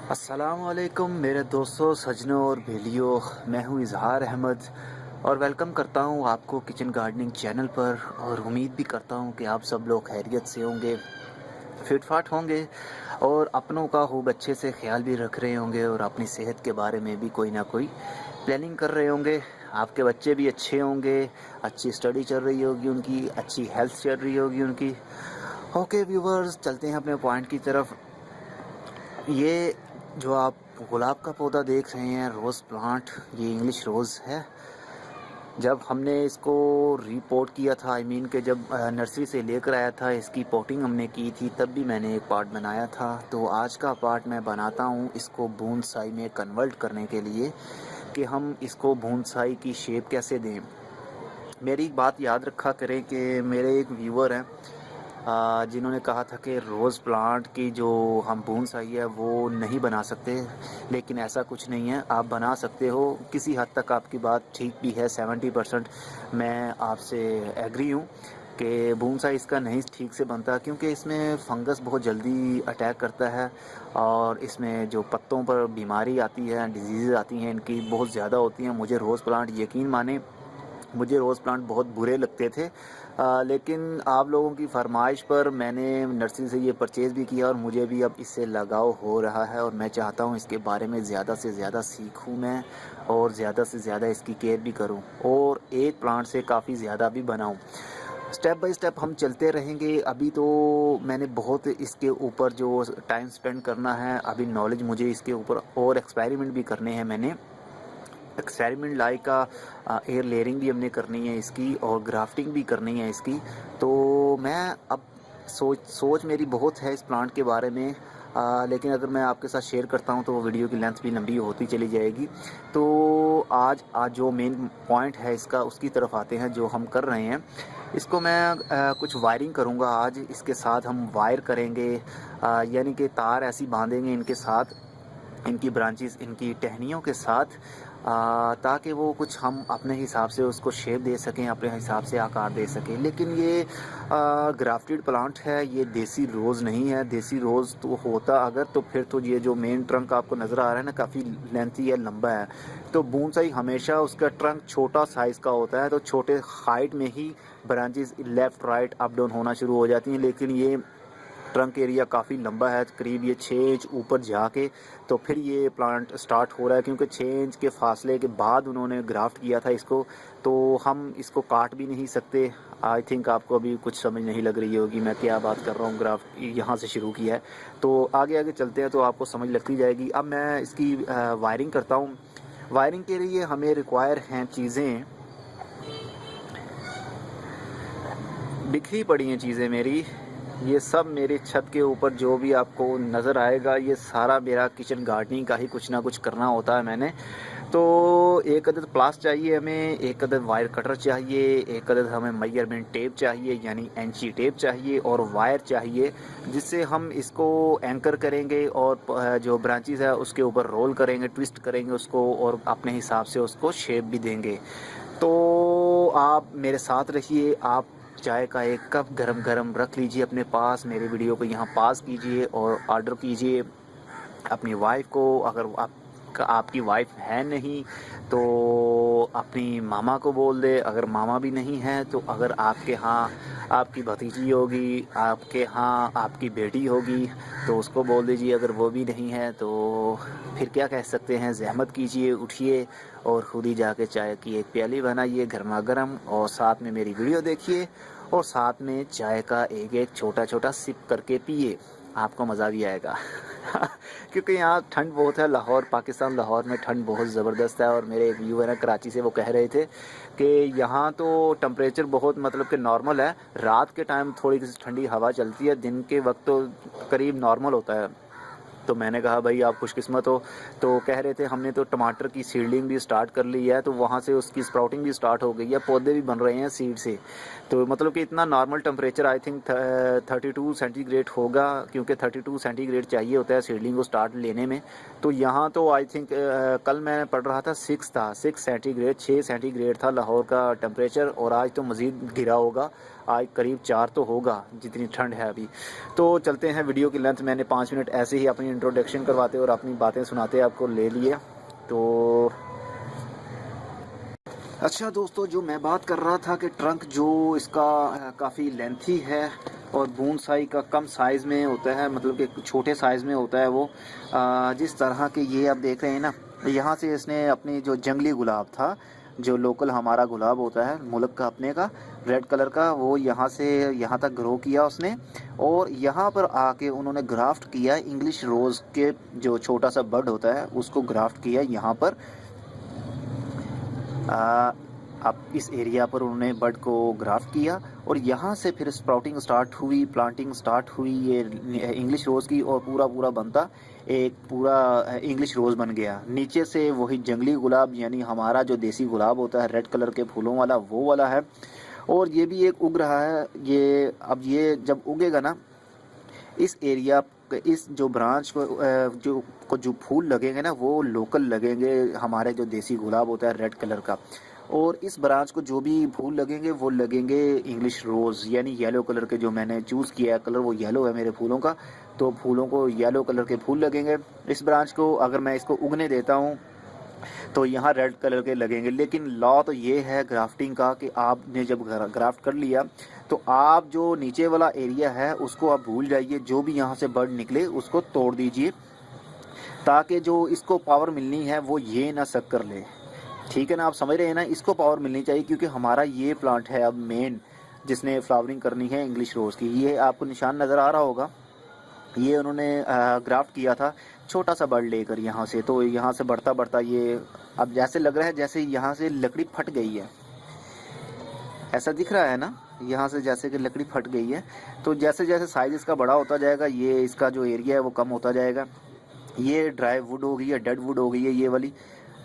अस्सलामुअलैकुम मेरे दोस्तों, सज्जनों और भेलियों। मैं हूं इजहार अहमद और वेलकम करता हूं आपको किचन गार्डनिंग चैनल पर। और उम्मीद भी करता हूं कि आप सब लोग खैरियत से होंगे, फिट फाट होंगे और अपनों का खूब अच्छे से ख्याल भी रख रहे होंगे और अपनी सेहत के बारे में भी कोई ना कोई प्लानिंग कर रहे होंगे। आपके बच्चे भी अच्छे होंगे, अच्छी स्टडी चल रही होगी उनकी, अच्छी हेल्थ चल रही होगी उनकी। ओके व्यूवर्स, चलते हैं अपने पॉइंट की तरफ। ये जो आप गुलाब का पौधा देख रहे हैं, रोज़ प्लांट, ये इंग्लिश रोज़ है। जब हमने इसको रीपोर्ट किया था, आई मीन के जब नर्सरी से लेकर आया था, इसकी पॉटिंग हमने की थी, तब भी मैंने एक पार्ट बनाया था। तो आज का पार्ट मैं बनाता हूँ इसको बोनसाई में कन्वर्ट करने के लिए, कि हम इसको बोनसाई की शेप कैसे दें। मेरी एक बात याद रखा करें कि मेरे एक व्यूअर हैं जिन्होंने कहा था कि रोज़ प्लांट की जो हम बोनसाई है वो नहीं बना सकते, लेकिन ऐसा कुछ नहीं है, आप बना सकते हो। किसी हद तक आपकी बात ठीक भी है, 70% मैं आपसे एग्री हूँ कि बोनसाई इसका नहीं ठीक से बनता, क्योंकि इसमें फंगस बहुत जल्दी अटैक करता है और इसमें जो पत्तों पर बीमारी आती है, डिजीज़ आती हैं, इनकी बहुत ज़्यादा होती हैं। मुझे रोज़ प्लांट, यकीन माने, मुझे रोज़ प्लांट बहुत बुरे लगते थे, लेकिन आप लोगों की फरमाइश पर मैंने नर्सरी से ये परचेज़ भी किया और मुझे भी अब इससे लगाव हो रहा है और मैं चाहता हूँ इसके बारे में ज़्यादा से ज़्यादा सीखूँ मैं और ज़्यादा से ज़्यादा इसकी केयर भी करूँ और एक प्लांट से काफ़ी ज़्यादा भी बनाऊँ। स्टेप बाय स्टेप हम चलते रहेंगे। अभी तो मैंने बहुत इसके ऊपर जो टाइम स्पेंड करना है, अभी नॉलेज मुझे इसके ऊपर और एक्सपेरिमेंट भी करने हैं। मैंने एक्सपेरिमेंट लाइक का एयर लेयरिंग भी हमने करनी है इसकी और ग्राफ्टिंग भी करनी है इसकी। तो मैं अब सोच मेरी बहुत है इस प्लांट के बारे में, लेकिन अगर मैं आपके साथ शेयर करता हूं तो वो वीडियो की लेंथ भी लंबी होती चली जाएगी। तो आज जो मेन पॉइंट है इसका, उसकी तरफ आते हैं जो हम कर रहे हैं। इसको मैं कुछ वायरिंग करूंगा आज, इसके साथ हम वायर करेंगे, यानी कि तार ऐसी बांधेंगे इनके साथ, इनकी ब्रांचेस, इनकी टहनियों के साथ, ताकि वो कुछ हम अपने हिसाब से उसको शेप दे सकें, अपने हिसाब से आकार दे सकें। लेकिन ये ग्राफ्टेड प्लांट है, ये देसी रोज़ नहीं है। देसी रोज़ तो होता अगर, तो फिर तो ये जो मेन ट्रंक आपको नज़र आ रहा है ना, काफ़ी लेंथी है, लंबा है। तो बोनसाई हमेशा उसका ट्रंक छोटा साइज़ का होता है, तो छोटे हाइट में ही branches left right up down होना शुरू हो जाती हैं। लेकिन ये ट्रंक एरिया काफ़ी लंबा है, करीब ये 6 इंच ऊपर जाके तो फिर ये प्लांट स्टार्ट हो रहा है, क्योंकि 6 इंच के फासले के बाद उन्होंने ग्राफ्ट किया था इसको। तो हम इसको काट भी नहीं सकते। आई थिंक आपको अभी कुछ समझ नहीं लग रही होगी मैं क्या बात कर रहा हूँ। ग्राफ्ट यहाँ से शुरू किया है, तो आगे आगे चलते हैं तो आपको समझ लगती जाएगी। अब मैं इसकी वायरिंग करता हूँ। वायरिंग के लिए हमें रिक्वायर हैं चीज़ें, बिखरी पड़ी हैं चीज़ें मेरी। ये सब मेरे छत के ऊपर जो भी आपको नज़र आएगा, ये सारा मेरा किचन गार्डनिंग का ही कुछ ना कुछ करना होता है मैंने। तो एक अदद प्लास चाहिए हमें, एक अदद वायर कटर चाहिए, एक अदद हमें मेजरमेंट टेप चाहिए यानी इंची टेप चाहिए, और वायर चाहिए जिससे हम इसको एंकर करेंगे और जो ब्रांचेस है उसके ऊपर रोल करेंगे, ट्विस्ट करेंगे उसको और अपने हिसाब से उसको शेप भी देंगे। तो आप मेरे साथ रहिए। आप चाय का एक कप गरम गरम रख लीजिए अपने पास, मेरे वीडियो को यहाँ पॉज़ कीजिए और ऑर्डर कीजिए अपनी वाइफ को। अगर आपकी वाइफ है नहीं तो अपनी मामा को बोल दे, अगर मामा भी नहीं है तो अगर आपके यहाँ आपकी भतीजी होगी, आपके यहाँ आपकी बेटी होगी तो उसको बोल दीजिए। अगर वो भी नहीं है तो फिर क्या कह सकते हैं, ज़हमत कीजिए, उठिए और ख़ुद ही जाके चाय की एक प्याली बनाइए गर्मा गर्म, और साथ में मेरी वीडियो देखिए और साथ में चाय का एक एक छोटा छोटा सिप करके पिए, आपको मज़ा भी आएगा। क्योंकि यहाँ ठंड बहुत है, लाहौर पाकिस्तान, लाहौर में ठंड बहुत ज़बरदस्त है। और मेरे एक व्यूअर हैं कराची से, वो कह रहे थे कि यहाँ तो टेम्परेचर बहुत मतलब कि नॉर्मल है, रात के टाइम थोड़ी सी ठंडी हवा चलती है, दिन के वक्त तो करीब नॉर्मल होता है। तो मैंने कहा भाई आप खुशकिस्मत हो। तो कह रहे थे हमने तो टमाटर की सीडलिंग भी स्टार्ट कर ली है, तो वहाँ से उसकी स्प्राउटिंग भी स्टार्ट हो गई है, पौधे भी बन रहे हैं सीड से। तो मतलब कि इतना normal temperature I think 32 centigrade होगा, क्योंकि 32 सेंटीग्रेड चाहिए होता है सीडलिंग को स्टार्ट लेने में। तो यहाँ तो आई थिंक कल मैं पढ़ रहा था 6 सेंटीग्रेड, 6 सेंटीग्रेड था लाहौर का टेम्परेचर, और आज तो मज़ीद गिरा होगा। आज करीब 4 तो होगा, जितनी ठंड है अभी। तो चलते हैं, वीडियो की लेंथ मैंने 5 मिनट ऐसे ही अपनी इंट्रोडक्शन करवाते और अपनी बातें सुनाते आपको ले लिए। तो अच्छा दोस्तों, जो मैं बात कर रहा था कि ट्रंक जो इसका काफ़ी लेंथी है और बोनसाई का कम साइज़ में होता है, मतलब कि छोटे साइज़ में होता है वो। जिस तरह के ये आप देख रहे हैं ना, यहाँ से इसने अपनी जो जंगली गुलाब था, जो लोकल हमारा गुलाब होता है मुल्क का अपने का, रेड कलर का, वो यहाँ से यहाँ तक ग्रो किया उसने। और यहाँ पर आके उन्होंने ग्राफ्ट किया इंग्लिश रोज़ के जो छोटा सा बर्ड होता है उसको ग्राफ्ट किया यहाँ पर। अब इस एरिया पर उन्होंने बर्ड को ग्राफ्ट किया और यहाँ से फिर स्प्राउटिंग स्टार्ट हुई, प्लांटिंग स्टार्ट हुई ये इंग्लिश रोज़ की, और पूरा पूरा बनता एक पूरा इंग्लिश रोज़ बन गया। नीचे से वही जंगली गुलाब यानी हमारा जो देसी गुलाब होता है रेड कलर के फूलों वाला, वो वाला है। और ये भी एक उग रहा है। ये अब ये जब उगेगा ना, इस एरिया इस जो ब्रांच को जो फूल लगेंगे ना, वो लोकल लगेंगे, हमारे जो देसी गुलाब होता है रेड कलर का। और इस ब्रांच को जो भी फूल लगेंगे वो लगेंगे इंग्लिश रोज़, यानी येलो कलर के। जो मैंने चूज़ किया है कलर वो येलो है मेरे फूलों का, तो फूलों को येलो कलर के फूल लगेंगे। इस ब्रांच को अगर मैं इसको उगने देता हूँ तो यहाँ रेड कलर के लगेंगे। लेकिन लॉ तो ये है ग्राफ्टिंग का कि आपने जब ग्राफ्ट कर लिया तो आप जो नीचे वाला एरिया है उसको आप भूल जाइए, जो भी यहाँ से बर्ड निकले उसको तोड़ दीजिए, ताकि जो इसको पावर मिलनी है वो ये ना सक कर ले। ठीक है ना, आप समझ रहे हैं ना, इसको पावर मिलनी चाहिए, क्योंकि हमारा ये प्लांट है अब मेन जिसने फ्लावरिंग करनी है इंग्लिश रोज़ की। ये आपको निशान नज़र आ रहा होगा, ये उन्होंने ग्राफ्ट किया था छोटा सा बर्ड लेकर यहाँ से। तो यहाँ से बढ़ता बढ़ता ये अब जैसे लग रहा है जैसे यहाँ से लकड़ी फट गई है, ऐसा दिख रहा है ना, यहाँ से जैसे कि लकड़ी फट गई है। तो जैसे जैसे साइज़ इसका बड़ा होता जाएगा, ये इसका जो एरिया है वो कम होता जाएगा। ये ड्राई वुड हो गई है, डेड वुड हो गई है ये वाली।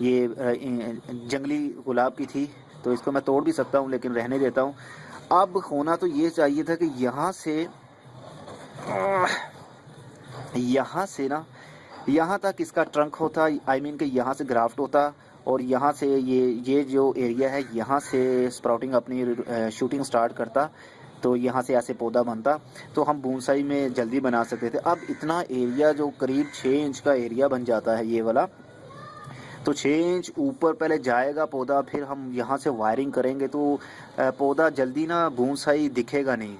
ये जंगली गुलाब की थी, तो इसको मैं तोड़ भी सकता हूँ लेकिन रहने देता हूँ। अब होना तो ये चाहिए था कि यहाँ से ना यहाँ तक इसका ट्रंक होता, आई मीन कि यहाँ से ग्राफ्ट होता, और यहाँ से ये जो एरिया है यहाँ से स्प्राउटिंग अपनी शूटिंग स्टार्ट करता। तो यहाँ से ऐसे पौधा बनता, तो हम बोनसाई में जल्दी बना सकते थे। अब इतना एरिया जो करीब 6 इंच का एरिया बन जाता है ये वाला, तो 6 इंच ऊपर पहले जाएगा पौधा, फिर हम यहाँ से वायरिंग करेंगे तो पौधा जल्दी ना बोनसाई दिखेगा नहीं।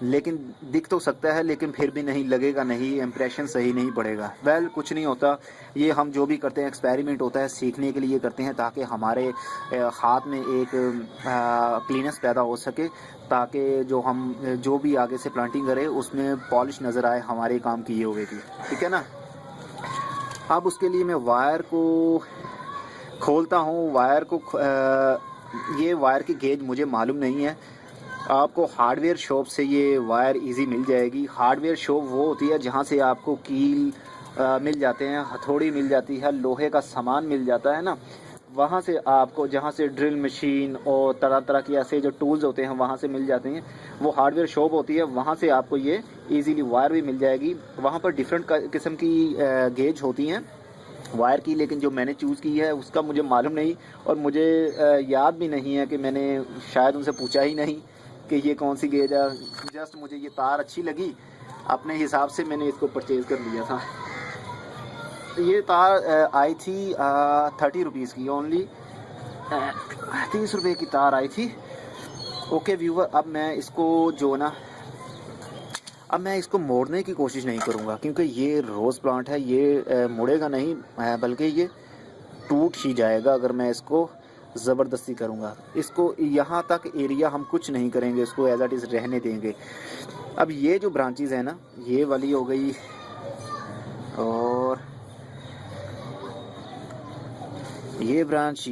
लेकिन दिख तो सकता है, लेकिन फिर भी नहीं लगेगा, नहीं इम्प्रेशन सही नहीं पड़ेगा। वेल कुछ नहीं होता, ये हम जो भी करते हैं एक्सपेरिमेंट होता है, सीखने के लिए करते हैं, ताकि हमारे हाथ में एक क्लीनेस पैदा हो सके, ताकि जो भी आगे से प्लांटिंग करें उसमें पॉलिश नज़र आए, हमारे काम किए हुए की। ठीक है ना। अब उसके लिए मैं वायर को खोलता हूँ। ये वायर की गेज मुझे मालूम नहीं है, आपको हार्डवेयर शॉप से ये वायर इजी मिल जाएगी। हार्डवेयर शॉप वो होती है जहाँ से आपको कील मिल जाते हैं, हथौड़ी मिल जाती है, लोहे का सामान मिल जाता है ना, वहाँ से आपको, जहाँ से ड्रिल मशीन और तरह तरह के ऐसे जो टूल्स होते हैं वहाँ से मिल जाते हैं, वो हार्डवेयर शॉप होती है, वहाँ से आपको ये इजीली वायर भी मिल जाएगी। वहाँ पर डिफरेंट किस्म की गेज होती हैं वायर की, लेकिन जो मैंने चूज़ की है उसका मुझे मालूम नहीं, और मुझे याद भी नहीं है कि मैंने शायद उनसे पूछा ही नहीं कि ये कौन सी गेज है। जस्ट मुझे ये तार अच्छी लगी, अपने हिसाब से मैंने इसको परचेज़ कर लिया था। ये तार आई थी 30 रुपीज़ की, ओनली 30 रुपये की तार आई थी। ओके व्यूवर, अब मैं इसको मोड़ने की कोशिश नहीं करूँगा, क्योंकि ये रोज़ प्लांट है, ये मुड़ेगा नहीं, बल्कि ये टूट ही जाएगा अगर मैं इसको ज़बरदस्ती करूँगा। इसको यहाँ तक एरिया हम कुछ नहीं करेंगे, इसको एज इट इज़ रहने देंगे। अब ये जो ब्रांचेज़ है ना, ये वाली हो गई, और ये ब्रांच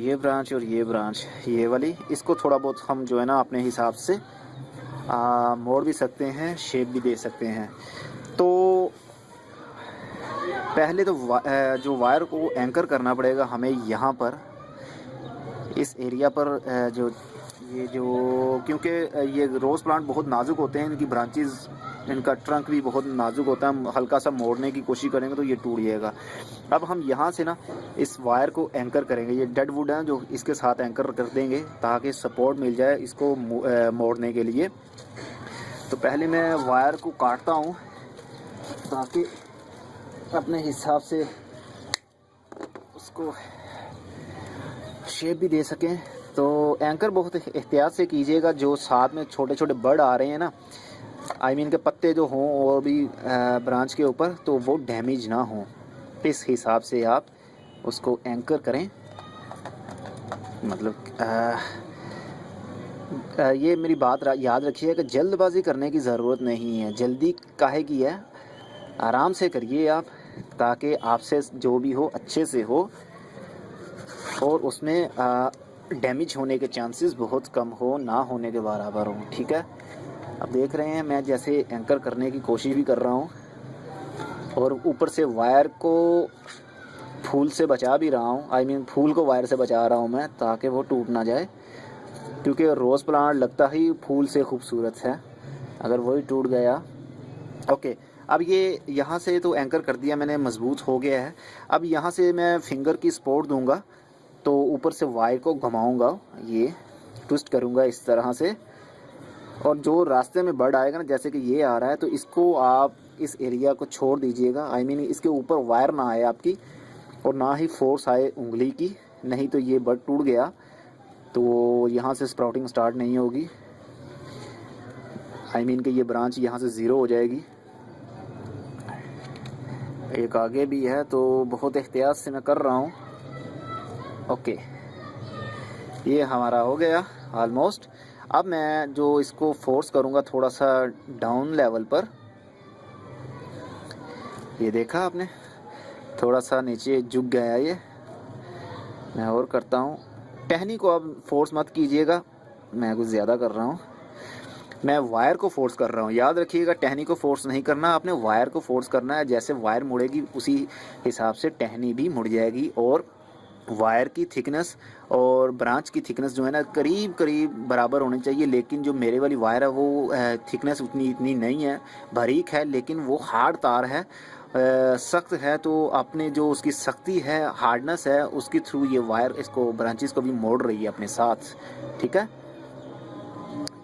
और ये ब्रांच, ये वाली, इसको थोड़ा बहुत हम जो है ना अपने हिसाब से मोड़ भी सकते हैं, शेप भी दे सकते हैं। तो पहले तो जो वायर को एंकर करना पड़ेगा हमें यहाँ पर, इस एरिया पर, क्योंकि ये रोज़ प्लांट बहुत नाजुक होते हैं, इनकी ब्रांचेस इनका ट्रंक भी बहुत नाजुक होता है, हल्का सा मोड़ने की कोशिश करेंगे तो ये टूट जाएगा। अब हम यहाँ से ना इस वायर को एंकर करेंगे, ये डेड वुड है जो इसके साथ एंकर कर देंगे ताकि सपोर्ट मिल जाए इसको मोड़ने के लिए। तो पहले मैं वायर को काटता हूँ ताकि अपने हिसाब से उसको शेप भी दे सकें। तो एंकर बहुत एहतियात से कीजिएगा, जो साथ में छोटे छोटे बर्ड आ रहे हैं ना, आई मीन के पत्ते जो हों और भी ब्रांच के ऊपर, तो वो डैमेज ना हो, इस हिसाब से आप उसको एंकर करें। मतलब ये मेरी बात याद रखिए कि जल्दबाजी करने की ज़रूरत नहीं है, जल्दी काहे की है, आराम से करिए आप, ताकि आपसे जो भी हो अच्छे से हो और उसमें डैमेज होने के चांसेस बहुत कम हो, ना होने के बराबर हो। ठीक है, अब देख रहे हैं मैं जैसे एंकर करने की कोशिश भी कर रहा हूँ और ऊपर से वायर को फूल से बचा भी रहा हूँ, आई मीन फूल को वायर से बचा रहा हूँ मैं, ताकि वो टूट ना जाए, क्योंकि रोज़ प्लांट लगता ही फूल से खूबसूरत है, अगर वही टूट गया। ओके, अब ये यहाँ से तो एंकर कर दिया मैंने, मजबूत हो गया है। अब यहाँ से मैं फिंगर की सपोर्ट दूंगा, तो ऊपर से वायर को घुमाऊंगा, ये ट्विस्ट करूंगा इस तरह से, और जो रास्ते में बर्ड आएगा ना, जैसे कि ये आ रहा है, तो इसको आप इस एरिया को छोड़ दीजिएगा, आई मीन इसके ऊपर वायर ना आए आपकी, और ना ही फोर्स आए उंगली की, नहीं तो ये बर्ड टूट गया तो यहाँ से स्प्राउटिंग स्टार्ट नहीं होगी, आई मीन कि ये ब्रांच यहाँ से ज़ीरो हो जाएगी। एक आगे भी है, तो बहुत एहतियात से मैं कर रहा हूँ। ओके, ये हमारा हो गया ऑलमोस्ट। अब मैं जो इसको फोर्स करूँगा थोड़ा सा डाउन लेवल पर, ये देखा आपने, थोड़ा सा नीचे झुक गया ये। मैं और करता हूँ, टहनी को अब फोर्स मत कीजिएगा, मैं कुछ ज़्यादा कर रहा हूँ, मैं वायर को फोर्स कर रहा हूँ। याद रखिएगा, टहनी को फोर्स नहीं करना, आपने वायर को फोर्स करना है। जैसे वायर मुड़ेगी उसी हिसाब से टहनी भी मुड़ जाएगी, और वायर की थिकनेस और ब्रांच की थिकनेस जो है ना, करीब करीब बराबर होनी चाहिए। लेकिन जो मेरे वाली वायर है वो थिकनेस इतनी नहीं है, बारीक है, लेकिन वो हार्ड तार है, सख्त है, तो आपने जो उसकी सख्ती है, हार्डनेस है, उसके थ्रू ये वायर इसको ब्रांचेस को भी मोड़ रही है अपने साथ। ठीक है,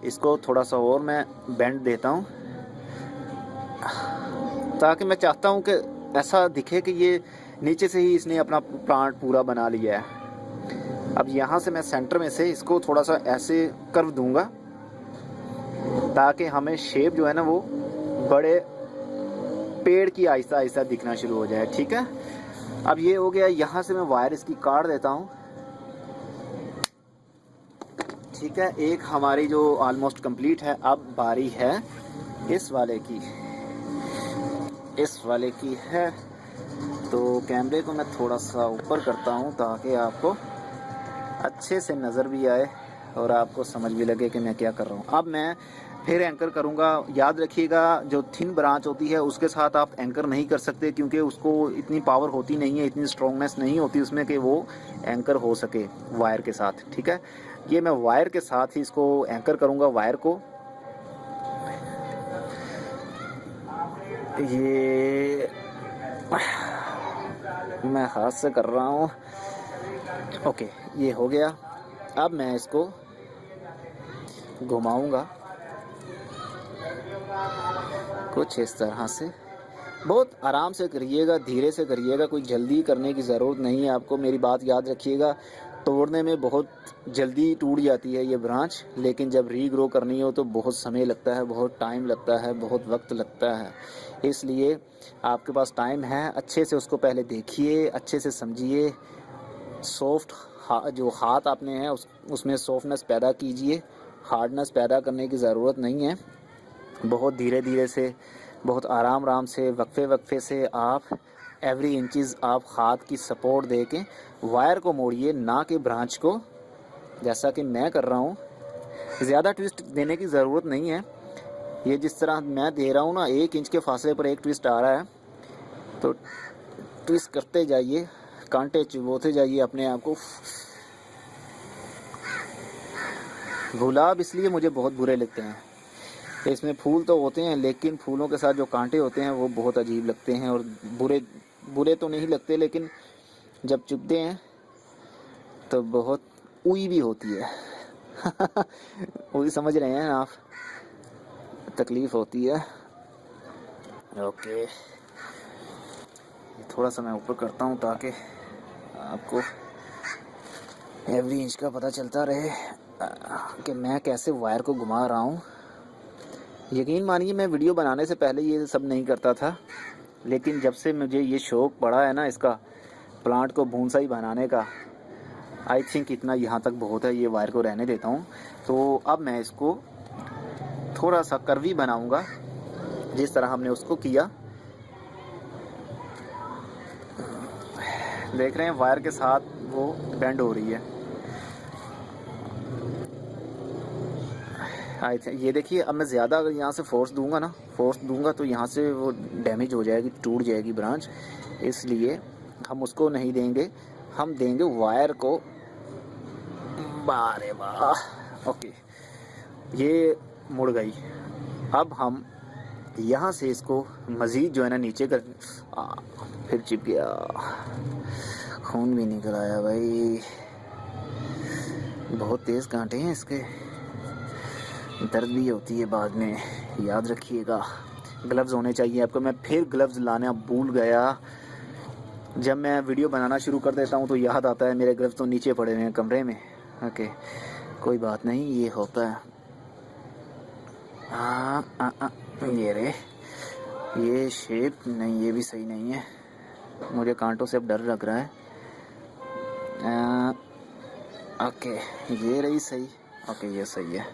इसको थोड़ा सा और मैं बेंड देता हूँ, ताकि मैं चाहता हूँ कि ऐसा दिखे कि ये नीचे से ही इसने अपना प्लांट पूरा बना लिया है। अब यहाँ से मैं सेंटर में से इसको थोड़ा सा ऐसे कर्व दूंगा, ताकि हमें शेप जो है ना वो बड़े पेड़ की आहिस्ता आहिस्ता दिखना शुरू हो जाए। ठीक है, अब ये हो गया। यहाँ से मैं वायर इसकी काट देता हूँ। ठीक है, एक हमारी जो ऑलमोस्ट कंप्लीट है। अब बारी है इस वाले की है, तो कैमरे को मैं थोड़ा सा ऊपर करता हूँ ताकि आपको अच्छे से नज़र भी आए और आपको समझ भी लगे कि मैं क्या कर रहा हूँ। अब मैं फिर एंकर करूँगा। याद रखिएगा, जो थिन ब्रांच होती है उसके साथ आप एंकर नहीं कर सकते, क्योंकि उसको इतनी पावर होती नहीं है, इतनी स्ट्रॉन्गनेस नहीं होती उसमें कि वो एंकर हो सके वायर के साथ। ठीक है, ये मैं वायर के साथ ही इसको एंकर करूँगा। वायर को ये मैं हाथ से कर रहा हूँ। ओके, ये हो गया। अब मैं इसको घुमाऊंगा कुछ इस तरह से। बहुत आराम से करिएगा, धीरे से करिएगा, कोई जल्दी करने की ज़रूरत नहीं है आपको। मेरी बात याद रखिएगा, तोड़ने में बहुत जल्दी टूट जाती है ये ब्रांच, लेकिन जब रीग्रो करनी हो तो बहुत समय लगता है, बहुत टाइम लगता है, बहुत वक्त लगता है। इसलिए आपके पास टाइम है, अच्छे से उसको पहले देखिए, अच्छे से समझिए। सॉफ्ट जो हाथ आपने है उसमें सॉफ्टनेस पैदा कीजिए, हार्डनेस पैदा करने की ज़रूरत नहीं है। बहुत धीरे धीरे से, बहुत आराम से, वक्फे से आप एवरी इंचज़ आप हाथ की सपोर्ट दे के वायर को मोड़िए, ना कि ब्रांच को, जैसा कि मैं कर रहा हूँ। ज़्यादा ट्विस्ट देने की ज़रूरत नहीं है। ये जिस तरह मैं दे रहा हूँ ना, 1 इंच के फासले पर एक ट्विस्ट आ रहा है, तो ट्विस्ट करते जाइए, कांटे चुभोते जाइए अपने आप को। गुलाब इसलिए मुझे बहुत बुरे लगते हैं, इसमें फूल तो होते हैं लेकिन फूलों के साथ जो कांटे होते हैं वो बहुत अजीब लगते हैं और बुरे बुरे तो नहीं लगते, लेकिन जब चुभते हैं तो बहुत ऊई भी होती है। ऊई समझ रहे हैं आप, तकलीफ़ होती है। ओके, थोड़ा सा मैं ऊपर करता हूँ ताकि आपको एवरी इंच का पता चलता रहे कि मैं कैसे वायर को घुमा रहा हूँ। यकीन मानिए मैं वीडियो बनाने से पहले ये सब नहीं करता था, लेकिन जब से मुझे ये शौक़ पड़ा है ना इसका, प्लांट को बोनसाई बनाने का, आई थिंक इतना यहाँ तक बहुत है। ये वायर को रहने देता हूँ। तो अब मैं इसको थोड़ा सा कर्वी बनाऊँगा जिस तरह हमने उसको किया। देख रहे हैं वायर के साथ वो बेंड हो रही है। आई थिंक ये देखिए, अब मैं ज़्यादा अगर यहाँ से फोर्स दूंगा तो यहाँ से वो डैमेज हो जाएगी, टूट जाएगी ब्रांच। इसलिए हम उसको नहीं देंगे, हम देंगे वायर को। बारे वाह, ओके, ये मुड़ गई। अब हम यहाँ से इसको मज़ीद जो है ना नीचे कर, फिर चिप गया, खून भी निकल आया भाई। बहुत तेज़ कांटे हैं इसके, दर्द भी होती है बाद में, याद रखिएगा। ग्लव्स होने चाहिए आपको। मैं फिर ग्लव्स लाना भूल गया। जब मैं वीडियो बनाना शुरू कर देता हूँ तो याद आता है मेरे ग्लव्स तो नीचे पड़े हुए हैं कमरे में। ओके, कोई बात नहीं, ये होता है। ये रे, ये शेप नहीं, ये भी सही नहीं है। मुझे कांटों से अब डर लग रहा है। ओके, ये रही सही। ओके, ये सही है।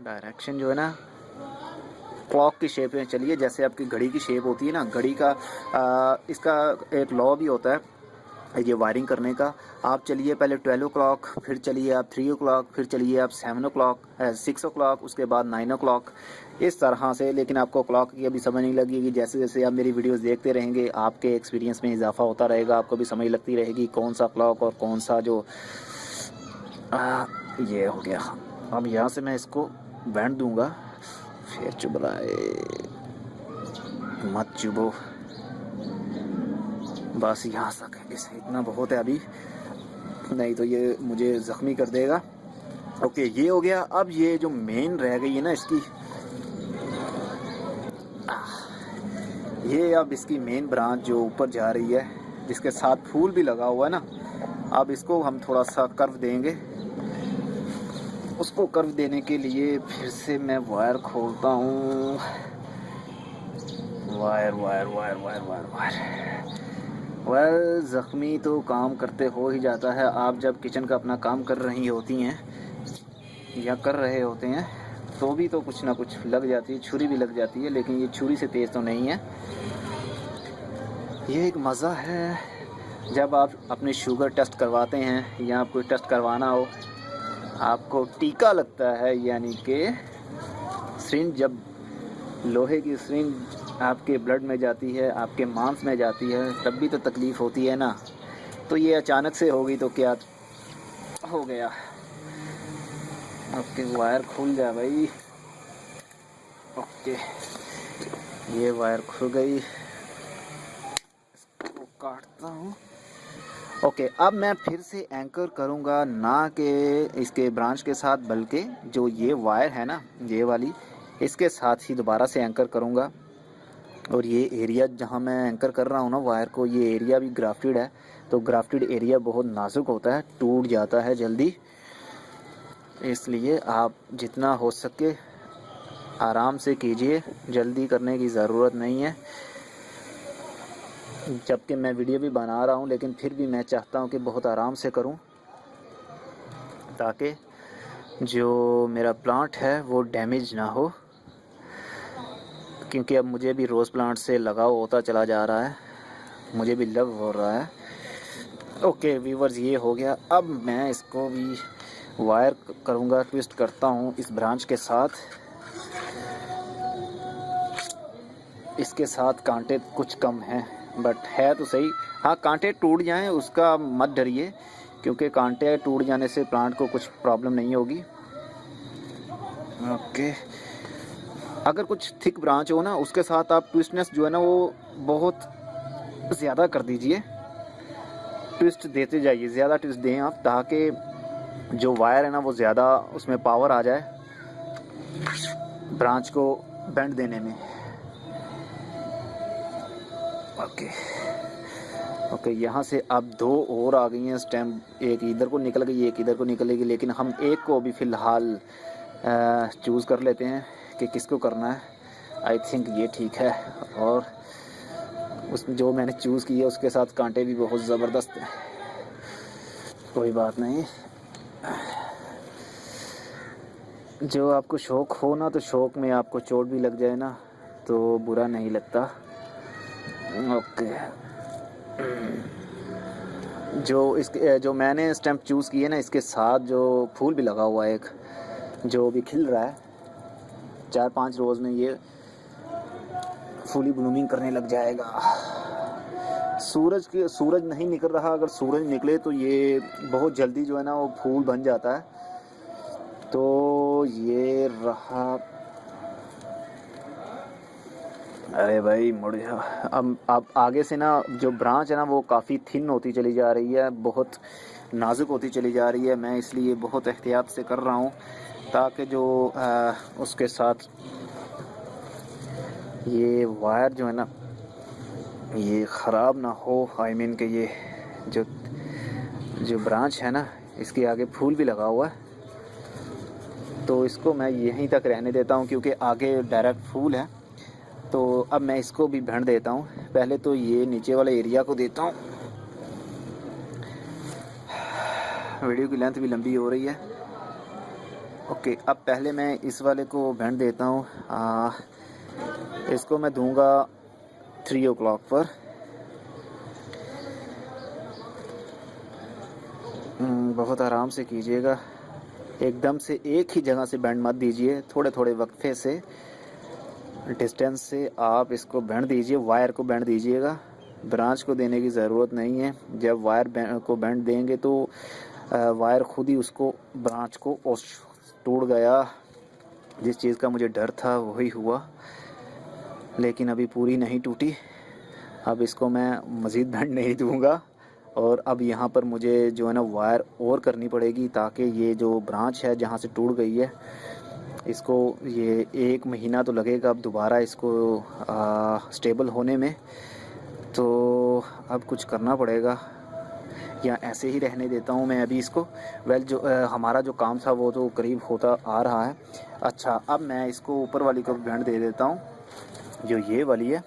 डायरेक्शन जो है ना क्लॉक की शेप में चलिए, जैसे आपकी घड़ी की शेप होती है ना, घड़ी का इसका एक लॉ भी होता है ये वायरिंग करने का। आप चलिए पहले 12 o'clock, फिर चलिए आप 3 o'clock, फिर चलिए आप 7 o'clock, 6 o'clock, उसके बाद 9 o'clock, इस तरह से। लेकिन आपको क्लॉक की अभी समझ नहीं लगेगी। जैसे जैसे आप मेरी वीडियोस देखते रहेंगे आपके एक्सपीरियंस में इजाफा होता रहेगा, आपको भी समझ लगती रहेगी कौन सा क्लॉक और कौन सा जो ये हो गया। अब यहाँ से मैं इसको बैंड दूंगा, फिर चुभलाए मत चुभो, बस यहाँ तक, इसे इतना बहुत है अभी, नहीं तो ये मुझे ज़ख्मी कर देगा। ओके, ये हो गया। अब ये जो मेन रह गई है ना इसकी, ये अब इसकी मेन ब्रांच जो ऊपर जा रही है, जिसके साथ फूल भी लगा हुआ है ना, अब इसको हम थोड़ा सा कर्व देंगे। उसको कर्व देने के लिए फिर से मैं वायर खोलता हूँ। Wire wire wire wire wire wire well, ज़ख्मी तो काम करते हो ही जाता है। आप जब किचन का अपना काम कर रही होती हैं या कर रहे होते हैं तो भी तो कुछ ना कुछ लग जाती है, छुरी भी लग जाती है, लेकिन ये छुरी से तेज़ तो नहीं है। ये एक मज़ा है जब आप अपने शुगर टेस्ट करवाते हैं या आपको टेस्ट करवाना हो, आपको टीका लगता है, यानी कि सिरिंज, जब लोहे की सिरिंज आपके ब्लड में जाती है, आपके मांस में जाती है, तब भी तो तकलीफ़ होती है ना। तो ये अचानक से होगी तो क्या हो गया। ओके, वायर खुल गया भाई। ओके, ये वायर खुल गई, इसको काटता हूँ। ओके, अब मैं फिर से एंकर करूँगा, ना कि इसके ब्रांच के साथ, बल्कि जो ये वायर है ना, ये वाली, इसके साथ ही दोबारा से एंकर करूँगा। और ये एरिया जहाँ मैं एंकर कर रहा हूँ ना वायर को, ये एरिया भी ग्राफ्टेड है, तो ग्राफ्टेड एरिया बहुत नाजुक होता है, टूट जाता है जल्दी। इसलिए आप जितना हो सके आराम से कीजिए, जल्दी करने की ज़रूरत नहीं है। जबकि मैं वीडियो भी बना रहा हूँ, लेकिन फिर भी मैं चाहता हूँ कि बहुत आराम से करूँ, ताकि जो मेरा प्लांट है वो डैमेज ना हो। क्योंकि अब मुझे भी रोज़ प्लांट से लगाव होता चला जा रहा है, मुझे भी लव हो रहा है। ओके व्यूवर्स, ये हो गया। अब मैं इसको भी वायर करूँगा, ट्विस्ट करता हूँ इस ब्रांच के साथ। इसके साथ कांटे कुछ कम हैं, बट है तो सही। हाँ, कांटे टूट जाएं उसका मत डरिए, क्योंकि कांटे टूट जाने से प्लांट को कुछ प्रॉब्लम नहीं होगी। ओके, अगर कुछ थिक ब्रांच हो ना उसके साथ आप ट्विस्टनेस जो है ना वो बहुत ज़्यादा कर दीजिए, ट्विस्ट देते जाइए, ज़्यादा ट्विस्ट दें आप ताकि जो वायर है ना वो ज़्यादा उसमें पावर आ जाए ब्रांच को बेंड देने में। ओके ओके, यहाँ से अब 2 और आ गई हैं स्टेम, एक इधर को निकल गई एक इधर को निकलेगी, लेकिन हम एक को अभी फ़िलहाल चूज़ कर लेते हैं कि किसको करना है। आई थिंक ये ठीक है, और उस जो मैंने चूज़ किया उसके साथ कांटे भी बहुत ज़बरदस्त हैं। कोई बात नहीं, जो आपको शौक़ हो ना तो शौक़ में आपको चोट भी लग जाए ना तो बुरा नहीं लगता। ओके, जो मैंने स्टैम्प चूज़ किए ना इसके साथ जो फूल भी लगा हुआ है एक, जो भी खिल रहा है 4-5 रोज़ में ये फुली ब्लूमिंग करने लग जाएगा। सूरज नहीं निकल रहा, अगर सूरज निकले तो ये बहुत जल्दी जो है ना वो फूल बन जाता है। तो ये रहा, अरे भाई मुड़ जा। अब आगे से ना जो ब्रांच है ना वो काफ़ी थिन होती चली जा रही है, बहुत नाजुक होती चली जा रही है। मैं इसलिए बहुत एहतियात से कर रहा हूँ ताकि जो उसके साथ ये वायर जो है ना ये ख़राब ना हो। आई मीन कि ये जो ब्रांच है ना इसके आगे फूल भी लगा हुआ है, तो इसको मैं यहीं तक रहने देता हूँ क्योंकि आगे डायरेक्ट फूल है। तो अब मैं इसको भी भेड़ देता हूँ। पहले तो ये नीचे वाले एरिया को देता हूँ, वीडियो की लेंथ भी लंबी हो रही है। ओके, अब पहले मैं इस वाले को भेड़ देता हूँ। इसको मैं दूंगा 3 o'clock पर। बहुत आराम से कीजिएगा, एकदम से एक ही जगह से बैंड मत दीजिए, थोड़े थोड़े वक्फे से डिस्टेंस से आप इसको बैंड दीजिए, वायर को बैंड दीजिएगा, ब्रांच को देने की ज़रूरत नहीं है। जब वायर को बैंड देंगे तो वायर खुद ही उसको ब्रांच को टूट गया। जिस चीज़ का मुझे डर था वही हुआ, लेकिन अभी पूरी नहीं टूटी। अब इसको मैं मज़ीद बैंड नहीं दूंगा, और अब यहाँ पर मुझे जो है ना वायर और करनी पड़ेगी ताकि ये जो ब्रांच है जहाँ से टूट गई है इसको, ये 1 महीना तो लगेगा अब दोबारा इसको स्टेबल होने में। तो अब कुछ करना पड़ेगा, या ऐसे ही रहने देता हूँ मैं अभी इसको। जो हमारा जो काम था वो तो करीब होता आ रहा है। अच्छा, अब मैं इसको ऊपर वाली को बैंड दे देता हूँ, जो ये वाली है।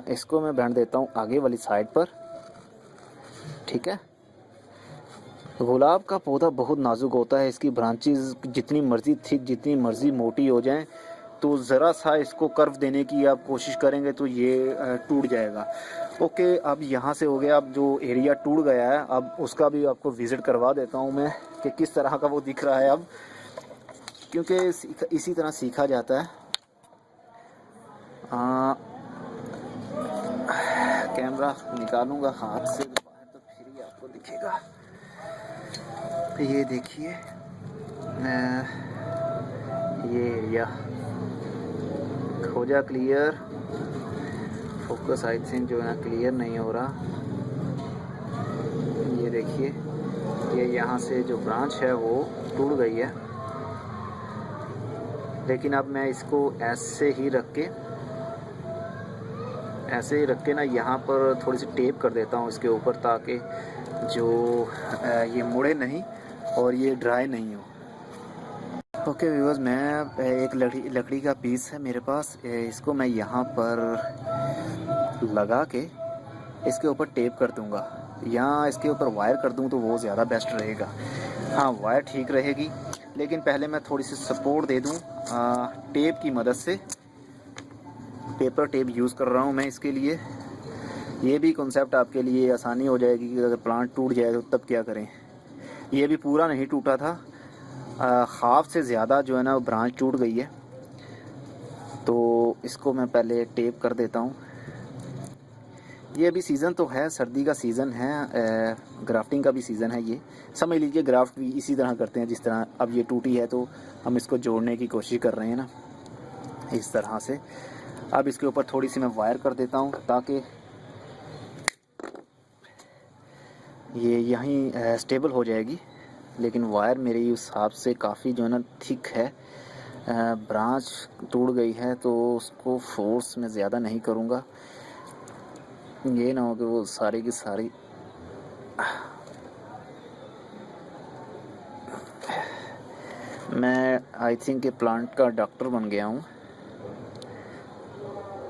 इसको मैं बैंड देता हूँ आगे वाली साइड पर, ठीक है। गुलाब का पौधा बहुत नाजुक होता है, इसकी ब्रांचेस जितनी मर्ज़ी थिक, जितनी मर्ज़ी मोटी हो जाएं, तो ज़रा सा इसको कर्व देने की आप कोशिश करेंगे तो ये टूट जाएगा। ओके, अब यहाँ से हो गया। अब जो एरिया टूट गया है अब उसका भी आपको विज़िट करवा देता हूँ मैं कि किस तरह का वो दिख रहा है अब, क्योंकि इसी तरह सीखा जाता है। कैमरा निकालूंगा हाथ से बाहर तो फिर ही आपको दिखेगा। ये देखिए, ये एरिया हो जा क्लियर। फोकस आई थिंक जो है ना क्लियर नहीं हो रहा। ये देखिए, ये यहाँ से जो ब्रांच है वो टूट गई है, लेकिन अब मैं इसको ऐसे ही रख के ना यहाँ पर थोड़ी सी टेप कर देता हूँ इसके ऊपर, ताकि जो ये मुड़े नहीं और ये ड्राई नहीं हो। ओके व्यूअर्स, मैं एक लकड़ी का पीस है मेरे पास, इसको मैं यहाँ पर लगा के इसके ऊपर टेप कर दूँगा, या इसके ऊपर वायर कर दूँ तो वो ज़्यादा बेस्ट रहेगा। हाँ, वायर ठीक रहेगी, लेकिन पहले मैं थोड़ी सी सपोर्ट दे दूँ टेप की मदद से। पेपर टेप यूज़ कर रहा हूँ मैं इसके लिए। ये भी कॉन्सेप्ट आपके लिए आसानी हो जाएगी कि अगर प्लांट टूट जाए तो तब क्या करें। ये भी पूरा नहीं टूटा था, हाफ से ज़्यादा जो है ना ब्रांच टूट गई है, तो इसको मैं पहले टेप कर देता हूँ। ये अभी सीज़न तो है, सर्दी का सीज़न है, ग्राफ्टिंग का भी सीज़न है। ये समझ लीजिए ग्राफ्ट भी इसी तरह करते हैं जिस तरह अब ये टूटी है तो हम इसको जोड़ने की कोशिश कर रहे हैं ना, इस तरह से। अब इसके ऊपर थोड़ी सी मैं वायर कर देता हूँ ताकि ये यहीं स्टेबल हो जाएगी। लेकिन वायर मेरे हिसाब से काफ़ी जो है ना थिक है, ब्रांच टूट गई है तो उसको फोर्स में ज़्यादा नहीं करूँगा, ये ना हो कि वो सारी की सारी मैं आई थिंक प्लांट का डॉक्टर बन गया हूँ।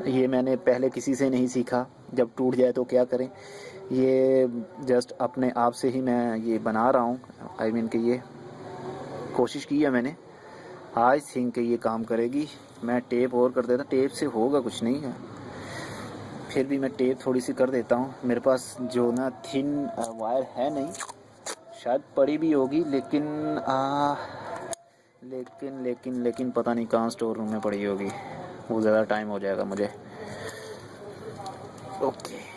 ये मैंने पहले किसी से नहीं सीखा, जब टूट जाए तो क्या करें, ये जस्ट अपने आप से ही मैं ये बना रहा हूँ। आई मीन कि ये कोशिश की है मैंने, आई थिंक ये काम करेगी। मैं टेप और कर देता, टेप से होगा कुछ नहीं है, फिर भी मैं टेप थोड़ी सी कर देता हूँ। मेरे पास जो ना थिन वायर है नहीं, शायद पड़ी भी होगी लेकिन पता नहीं कहाँ स्टोर रूम में पड़ी होगी, वो ज़्यादा टाइम हो जाएगा मुझे। ओके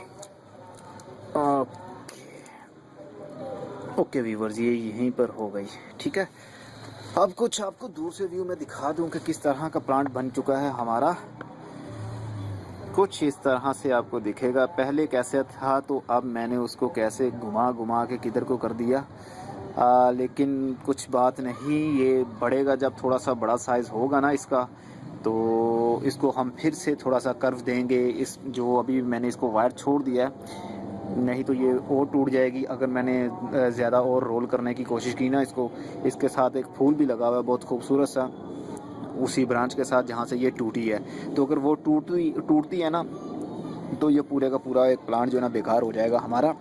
ओके व्यूवर्स, ये यहीं पर हो गई, ठीक है। अब कुछ आपको दूर से व्यू में दिखा दूं कि किस तरह का प्लांट बन चुका है हमारा। कुछ इस तरह से आपको दिखेगा, पहले कैसे था तो अब मैंने उसको कैसे घुमा घुमा के किधर को कर दिया। लेकिन कुछ बात नहीं, ये बढ़ेगा जब थोड़ा सा बड़ा साइज़ होगा ना इसका, तो इसको हम फिर से थोड़ा सा कर्व देंगे। इस जो अभी मैंने इसको वायर छोड़ दिया है, नहीं तो ये और टूट जाएगी अगर मैंने ज़्यादा और रोल करने की कोशिश की ना इसको। इसके साथ एक फूल भी लगा हुआ है बहुत खूबसूरत सा, उसी ब्रांच के साथ जहाँ से ये टूटी है। तो अगर वो टूटती है ना तो ये पूरे का पूरा एक प्लांट जो है ना बेकार हो जाएगा हमारा।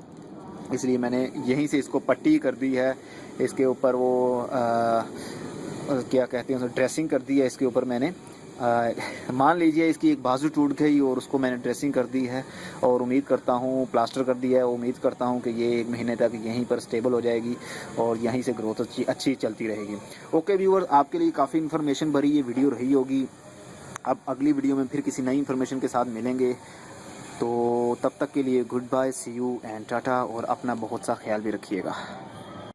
इसलिए मैंने यहीं से इसको पट्टी कर दी है, इसके ऊपर वो क्या कहते हैं, ड्रेसिंग कर दी है इसके ऊपर मैंने। मान लीजिए इसकी एक बाजू टूट गई और उसको मैंने ड्रेसिंग कर दी है, और उम्मीद करता हूँ प्लास्टर कर दिया है। उम्मीद करता हूँ कि ये 1 महीने तक यहीं पर स्टेबल हो जाएगी और यहीं से ग्रोथ अच्छी चलती रहेगी। ओके व्यूअर, आपके लिए काफ़ी इन्फॉर्मेशन भरी ये वीडियो रही होगी। अब अगली वीडियो में फिर किसी नई इन्फॉर्मेशन के साथ मिलेंगे, तो तब तक के लिए good bye, see you and tata, और अपना बहुत सा ख्याल भी रखिएगा।